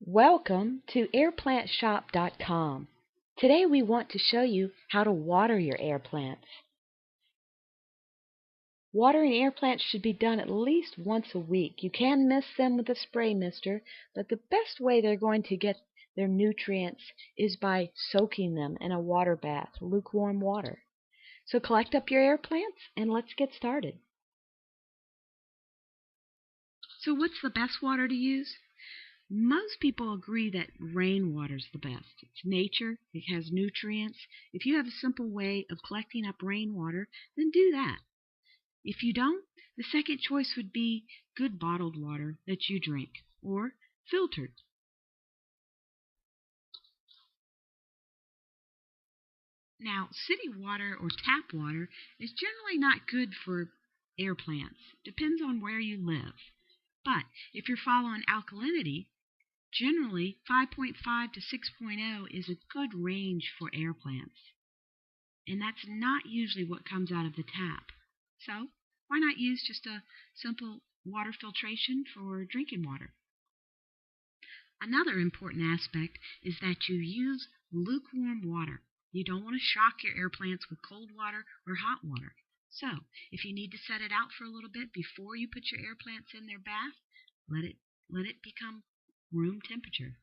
Welcome to airplantshop.com. Today we want to show you how to water your air plants. Watering air plants should be done at least once a week. You can mist them with a spray mister, but the best way they're going to get their nutrients is by soaking them in a water bath, lukewarm water. So collect up your air plants and let's get started. So what's the best water to use? Most people agree that rainwater is the best. It's nature, it has nutrients. If you have a simple way of collecting up rainwater, then do that. If you don't, the second choice would be good bottled water that you drink, or filtered. Now, city water or tap water is generally not good for air plants. Depends on where you live. But if you're following alkalinity, generally, 5.5 to 6.0 is a good range for air plants. And that's not usually what comes out of the tap. So, why not use just a simple water filtration for drinking water? Another important aspect is that you use lukewarm water. You don't want to shock your air plants with cold water or hot water. So, if you need to set it out for a little bit before you put your air plants in their bath, let it become room temperature.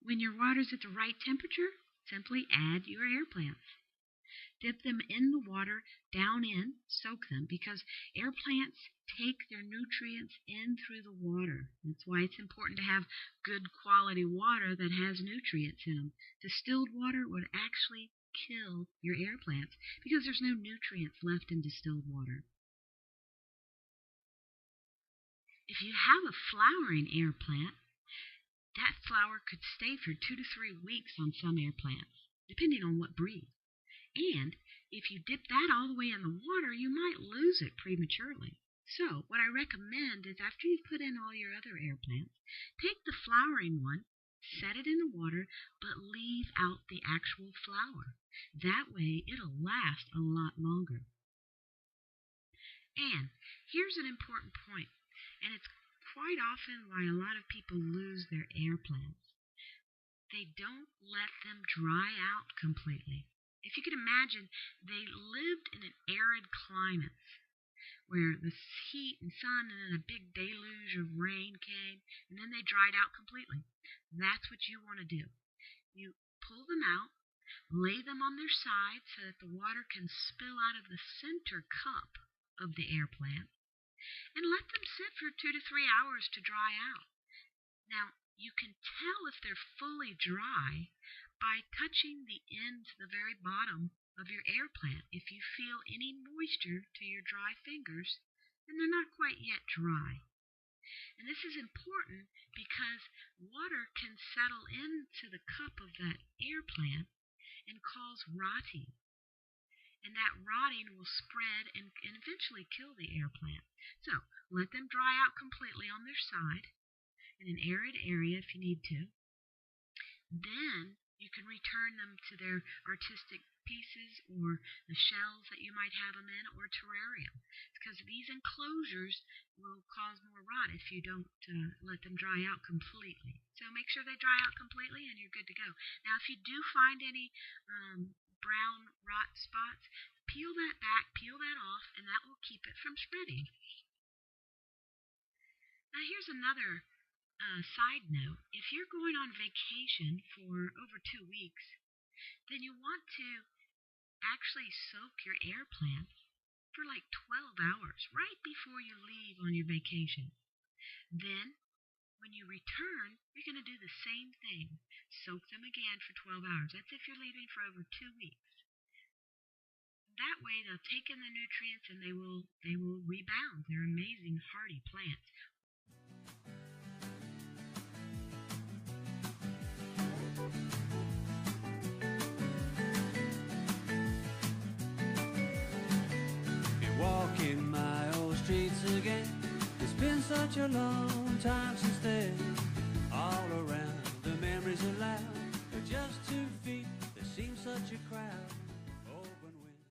When your water's at the right temperature, simply add your air plants. Dip them in the water, down in, soak them, because air plants take their nutrients in through the water. That's why it's important to have good quality water that has nutrients in them. Distilled water would actually kill your air plants because there's no nutrients left in distilled water. If you have a flowering air plant, that flower could stay for 2 to 3 weeks on some air plants, depending on what breed. And if you dip that all the way in the water, you might lose it prematurely. So what I recommend is after you've put in all your other air plants, take the flowering one, set it in the water, but leave out the actual flower. That way it'll last a lot longer. And here's an important point, and it's quite often why a lot of people lose their air plants. They don't let them dry out completely. If you can imagine, they lived in an arid climate where the heat and sun and then a big deluge of rain came, and then they dried out completely. That's what you want to do. You pull them out, lay them on their side so that the water can spill out of the center cup of the air plant, and let them sit for 2 to 3 hours to dry out. Now, you can tell if they're fully dry by touching the end to the very bottom of your air plant. If you feel any moisture to your dry fingers, then they're not quite yet dry. And this is important because water can settle into the cup of that air plant and cause rotting. And that rotting will spread and eventually kill the air plant. So, let them dry out completely on their side in an arid area if you need to. Then you can return them to their artistic pieces or the shells that you might have them in, or terrarium, because these enclosures will cause more rot if you don't let them dry out completely. So make sure they dry out completely and you're good to go. Now if you do find any brown rot spots, peel that back, peel that off, and that will keep it from spreading. Now here's another side note. If you're going on vacation for over 2 weeks, then you want to actually soak your air plants for like 12 hours right before you leave on your vacation. Then, when you return, you're going to do the same thing. Soak them again for 12 hours. That's if you're leaving for over 2 weeks. That way they'll take in the nutrients and they will rebound. They're amazing hardy plants. Walking my old streets again. It's been such a long time since then. All around the memories are loud, but just 2 feet, there seems such a crowd.